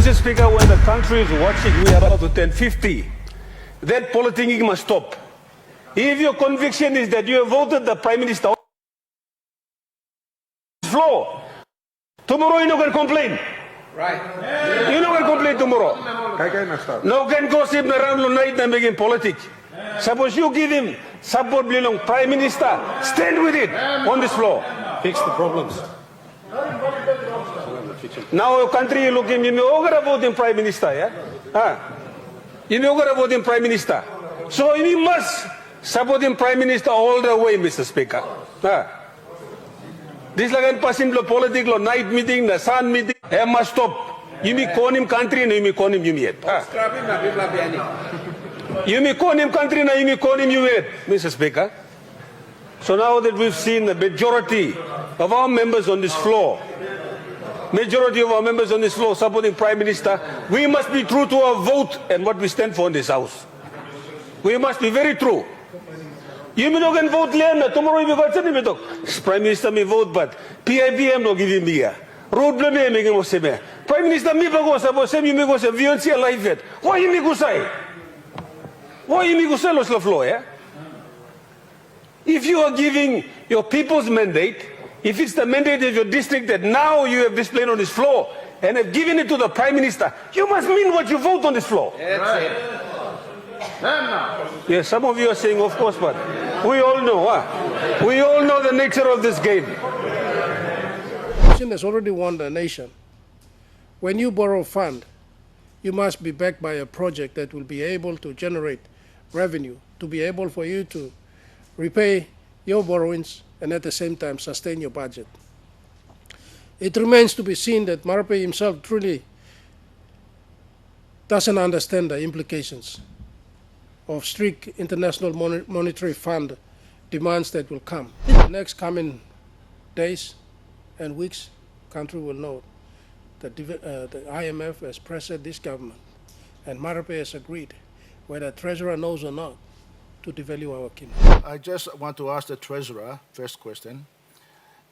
Mr. Speaker, when the country is watching, we are about to turn 50. That politicking must stop. If your conviction is that you have voted the Prime Minister on the floor, tomorrow you're not going to complain. Right. You're not going to complain tomorrow. No can gossip around the night and making politics. Suppose you give him support belong Prime Minister, stand with it on this floor. Fix the problems. Now your country looking, you may go vote in Prime Minister, yeah? You may go vote in Prime Minister. So we must support the Prime Minister all the way, Mr. Speaker. This like passing the political night meeting, the sun meeting, must stop. You may call him country and you may call him yet. You may call him country and you may call him yet, Mr. Speaker. So now that we've seen the majority of our members on this floor, supporting Prime Minister, we must be true to our vote and what we stand for in this House. We must be very true. You may not vote later. Tomorrow you may go Prime Minister may vote, but PIBM no give him here. Road blame me making us say. Prime Minister me go say you may go say VONC alive it. Why you may go say? Why you may go say los la floor, yeah? If you are giving your people's mandate, if it's the mandate of your district that now you have displayed on this floor and have given it to the Prime Minister, you must mean what you vote on this floor. That's it. Yes, some of you are saying, of course, but we all know. We all know the nature of this game. Nation has already won the nation. When you borrow fund, you must be backed by a project that will be able to generate revenue, to be able for you to repay your borrowings and at the same time sustain your budget. It remains to be seen that Marape himself truly doesn't understand the implications of strict International Monetary Fund demands that will come. In the next coming days and weeks, country will know that the IMF has pressured this government and Marape has agreed, whether Treasurer knows or not, to devalue our kingdom. I just want to ask the Treasurer, first question,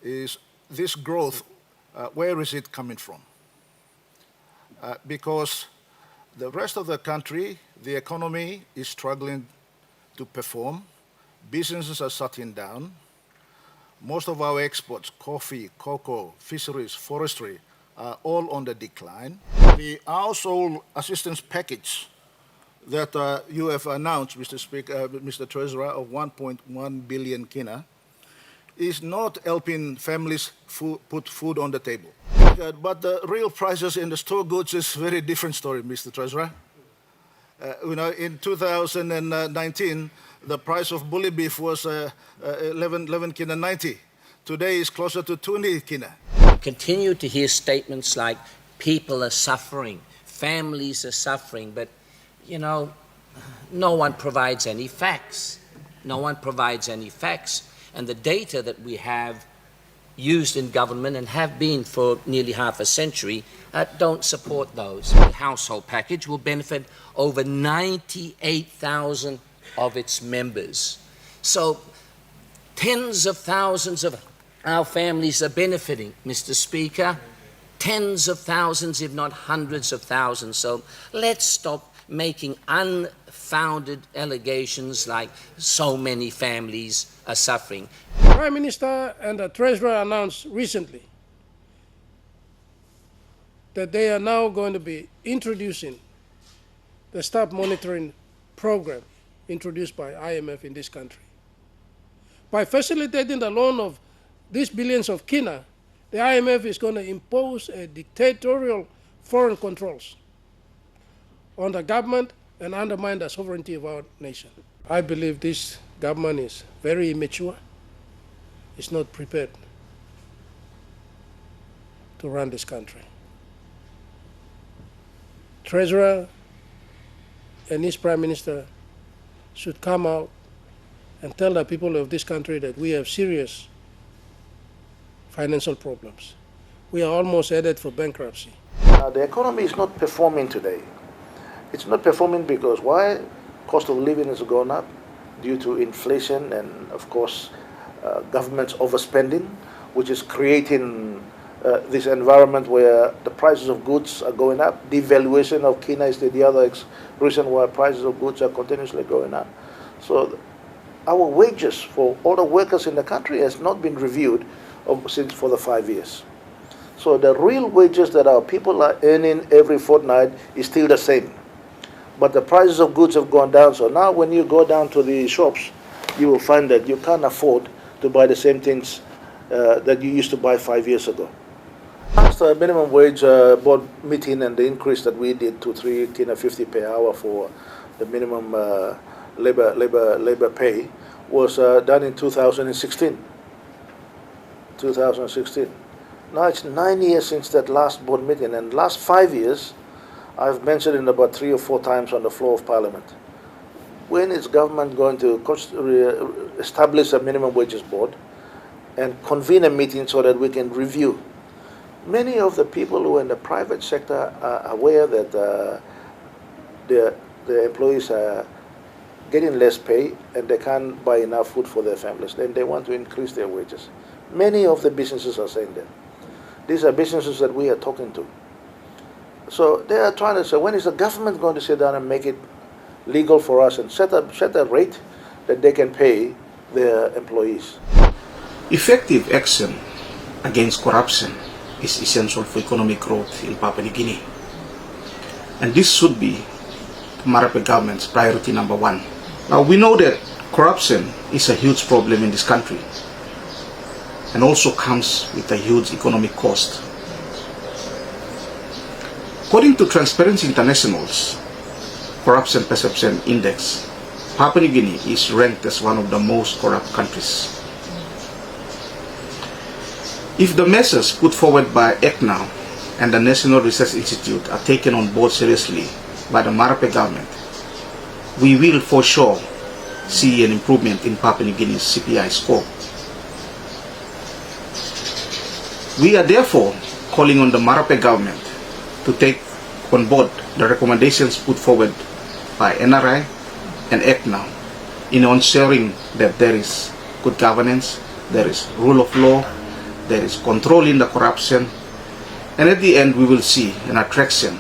is this growth, where is it coming from? Because the rest of the country, the economy is struggling to perform, businesses are shutting down, most of our exports, coffee, cocoa, fisheries, forestry, are all on the decline. The household assistance package that you have announced, Mr. Speaker, Mr. Treasurer, of 1.1 billion kina, is not helping families put food on the table. But the real prices in the store goods is a very different story, Mr. Treasurer. In 2019, the price of bully beef was 11 kina 90. Today is closer to 20 kina. Continue to hear statements like people are suffering, families are suffering, but you know, no one provides any facts. No one provides any facts. And the data that we have used in government and have been for nearly half a century don't support those. The household package will benefit over 98,000 of its members. So tens of thousands of our families are benefiting, Mr. Speaker. Tens of thousands, if not hundreds of thousands. So let's stop making unfounded allegations like so many families are suffering. The Prime Minister and the Treasurer announced recently that they are now going to be introducing the staff monitoring program introduced by IMF in this country. By facilitating the loan of these billions of kina, the IMF is going to impose a dictatorial foreign controls on the government and undermine the sovereignty of our nation. I believe this government is very immature. It's not prepared to run this country. Treasurer and his Prime Minister should come out and tell the people of this country that we have serious financial problems. We are almost headed for bankruptcy. The economy is not performing today. It's not performing because why? Cost of living has gone up due to inflation and, of course, government's overspending, which is creating this environment where the prices of goods are going up. Devaluation of Kina is the other reason why prices of goods are continuously going up. So our wages for all the workers in the country has not been reviewed since for the 5 years. So the real wages that our people are earning every fortnight is still the same. But the prices of goods have gone down. So now when you go down to the shops, you will find that you can't afford to buy the same things that you used to buy 5 years ago. After minimum wage board meeting and the increase that we did to 3.50 per hour for the minimum labor pay was done in 2016. 2016. Now it's 9 years since that last board meeting, and last 5 years, I've mentioned it about 3 or 4 times on the floor of Parliament. When is government going to establish a minimum wages board and convene a meeting so that we can review? Many of the people who are in the private sector are aware that the employees are getting less pay and they can't buy enough food for their families. Then they want to increase their wages. Many of the businesses are saying that. These are businesses that we are talking to. So they are trying to say, when is the government going to sit down and make it legal for us and set a rate that they can pay their employees? Effective action against corruption is essential for economic growth in Papua New Guinea. And this should be the Marape government's priority number 1. Now we know that corruption is a huge problem in this country and also comes with a huge economic cost. According to Transparency International's Corruption Perception Index, Papua New Guinea is ranked as one of the most corrupt countries. If the measures put forward by ECNAU and the National Research Institute are taken on board seriously by the Marape government, we will for sure see an improvement in Papua New Guinea's CPI score. We are therefore calling on the Marape government to take on board the recommendations put forward by NRI and ECNAU in ensuring that there is good governance, there is rule of law, there is control in the corruption, and at the end we will see an attraction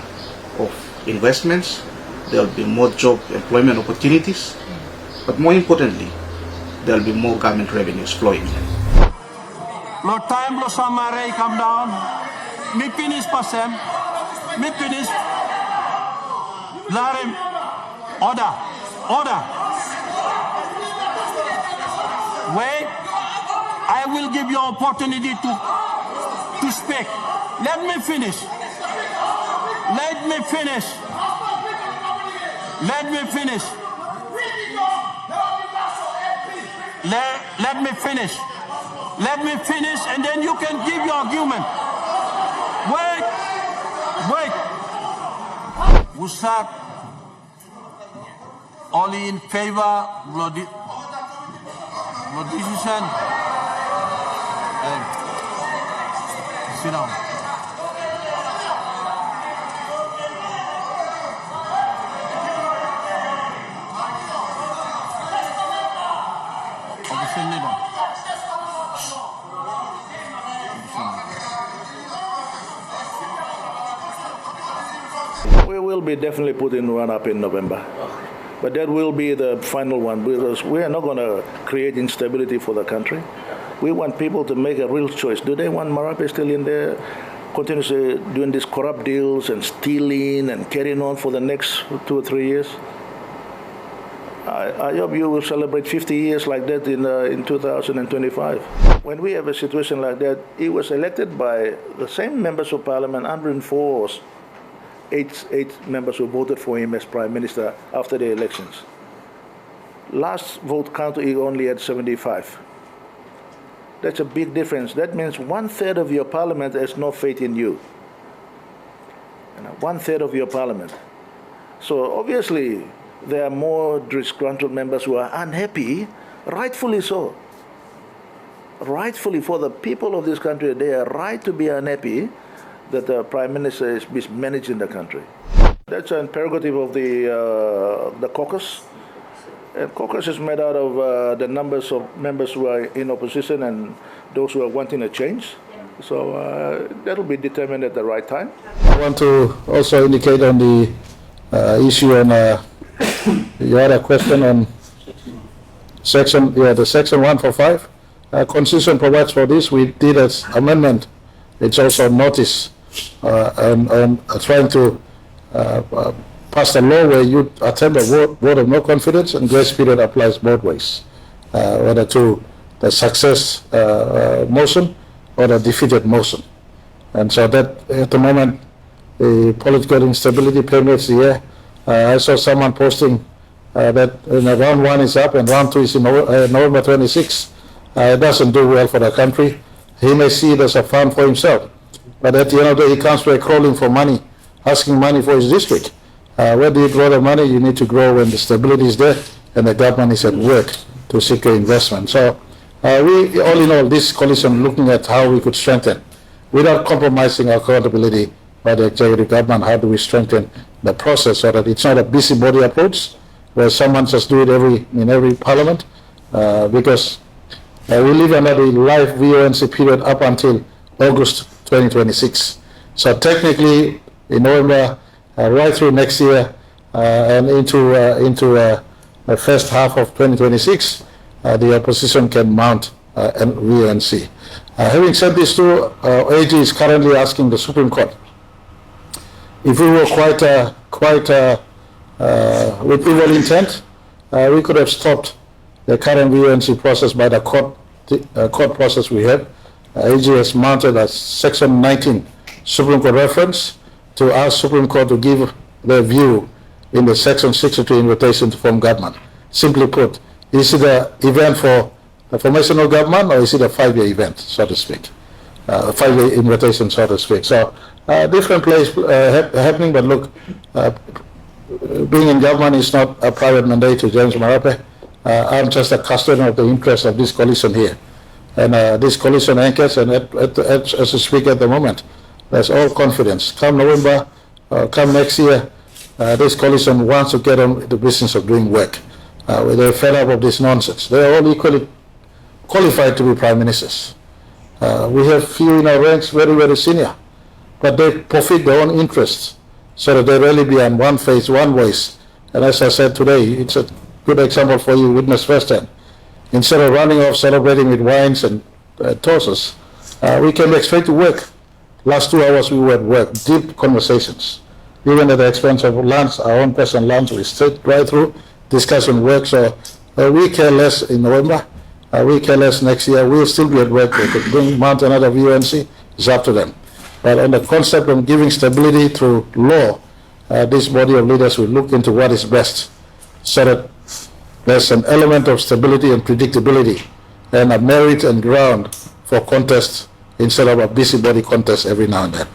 of investments. There will be more job employment opportunities, but more importantly, there will be more government revenues flowing in. Lord time lo samare come down. Me finish pasem. Me finish. Larim. Order. Order. Wait. I will give you opportunity to speak. Let me finish. Let me finish. Let me finish. Let me finish. Let me finish, and then you can give your argument. Wait. Wait. Usat. Only in favor of decision. Hey. Sit down. Opposition leader. We will be definitely putting one up in November. But that will be the final one, because we are not going to create instability for the country. We want people to make a real choice. Do they want Marape still in there, continuously doing these corrupt deals and stealing and carrying on for the next 2 or 3 years? I hope you will celebrate 50 years like that in 2025. When we have a situation like that, he was elected by the same members of parliament, 104 eight members who voted for him as Prime Minister after the elections. Last vote count, he only had 75. That's a big difference. That means 1/3 of your parliament has no faith in you. 1/3 of your parliament. So obviously, there are more disgruntled members who are unhappy, rightfully so. Rightfully, for the people of this country, they are right to be unhappy that the Prime Minister is mismanaging the country. That's a prerogative of the caucus. And caucus is made out of the numbers of members who are in opposition and those who are wanting a change. So that'll be determined at the right time. I want to also indicate on the issue on you had a question on section 145. Constitution provides for this. We did as amendment. It's also notice and trying to pass a law where you attempt a vote of no confidence, and grace period applies both ways, whether to the success motion or the defeated motion. And so that at the moment, the political instability permeates the air. I saw someone posting that round 1 is up and round 2 is in November 26. It doesn't do well for the country. He may see it as a fun for himself, but at the end of the day, he comes to crawling for money, asking money for his district. Where do you grow the money? You need to grow when the stability is there and the government is at work to secure investment. So we, all in all, this coalition looking at how we could strengthen, without compromising our accountability by the executive government, how do we strengthen the process so that it's not a busybody approach where someone just do it in every parliament, because we live under the live VONC period up until August 2026. So technically, in November, right through next year and into the first half of 2026, the opposition can mount VONC. Having said this too, AG is currently asking the Supreme Court, if we were quite with evil intent, we could have stopped the current VONC process by the court process we had. AG has mounted a Section 19 Supreme Court reference to ask Supreme Court to give their view in the Section 62 invitation to form government. Simply put, is it an event for the formation of government, or is it a 5-year event, so to speak? A 5-year invitation, so to speak. So different plays happening, but look, being in government is not a private mandate to James Marape. I'm just a custodian of the interest of this coalition here. And this coalition anchors, and as we speak at the moment, there's all confidence. Come November, come next year, this coalition wants to get on the business of doing work. They're fed up of this nonsense. They're all equally qualified to be prime ministers. We have few in our ranks, very, very senior, but they profit their own interests so that they really be on one face, one voice. And as I said today, it's a good example for you, witness firsthand. Instead of running off celebrating with wines and toasts, we came expect to work. Last 2 hours we were at work, deep conversations. Even at the expense of lunch, our own personal lunch, we stayed right through, discussing work. So we care less in November, we care less next year. We'll still be at work. They could mount another VONC, it's up to them. But on the concept of giving stability through law, this body of leaders will look into what is best so that there's an element of stability and predictability and a merit and ground for contest instead of a busybody contest every now and then.